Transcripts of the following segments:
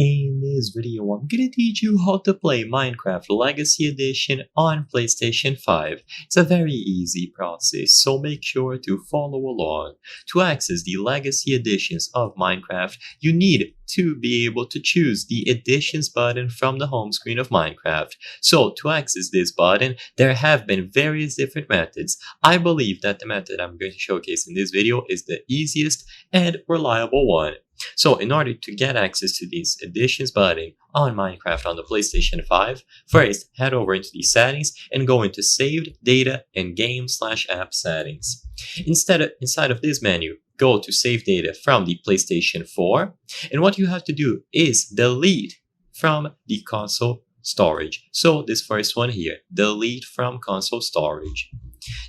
In this video, I'm gonna teach you how to play Minecraft Legacy Edition on PlayStation 5. It's a very easy process, so make sure to follow along. To access the Legacy Editions of Minecraft, you need to be able to choose the Editions button from the home screen of Minecraft. So to access this button, there have been various different methods. I believe that the method I'm going to showcase in this video is the easiest and reliable one. So in order to get access to these editions button on Minecraft on the PlayStation 5, first head over into the settings and go into saved data and game/app settings. Inside of this menu, go to save data from the PlayStation 4, and what you have to do is delete from the console storage. So this first one here, delete from console storage.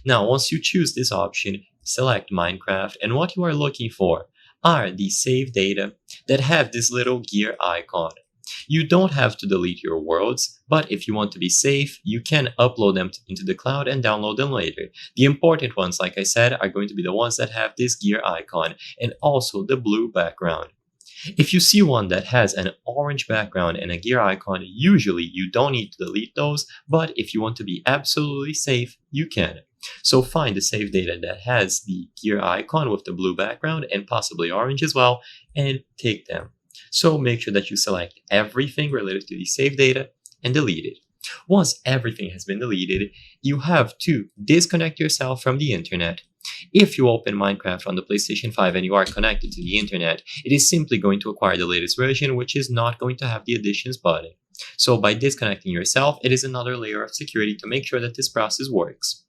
Now once you choose this option, select Minecraft, and what you are looking for are the save data that have this little gear icon. You don't have to delete your worlds, but if you want to be safe, you can upload them into the cloud and download them later. The important ones, like I said, are going to be the ones that have this gear icon and also the blue background. If you see one that has an orange background and a gear icon, usually you don't need to delete those, but if you want to be absolutely safe, you can. So find the save data that has the gear icon with the blue background and possibly orange as well, and take them. So make sure that you select everything related to the save data and delete it. Once everything has been deleted, you have to disconnect yourself from the internet. If you open Minecraft on the PlayStation 5 and you are connected to the internet, it is simply going to acquire the latest version, which is not going to have the additions button. So by disconnecting yourself, it is another layer of security to make sure that this process works.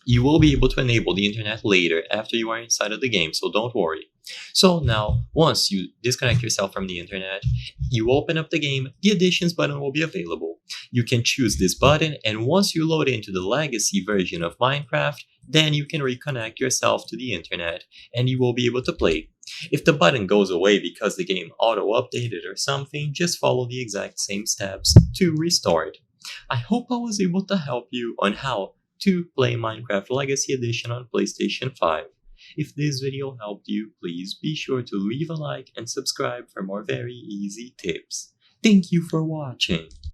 You will be able to enable the internet later after you are inside of the game, so don't worry. So now, once you disconnect yourself from the internet, you open up the game, the additions button will be available. You can choose this button, and once you load into the legacy version of Minecraft, then you can reconnect yourself to the internet and you will be able to play. If the button goes away because the game auto-updated or something, just follow the exact same steps to restore it. I hope I was able to help you on how to play Minecraft Legacy Edition on PlayStation 5. If this video helped you, please be sure to leave a like and subscribe for more very easy tips. Thank you for watching.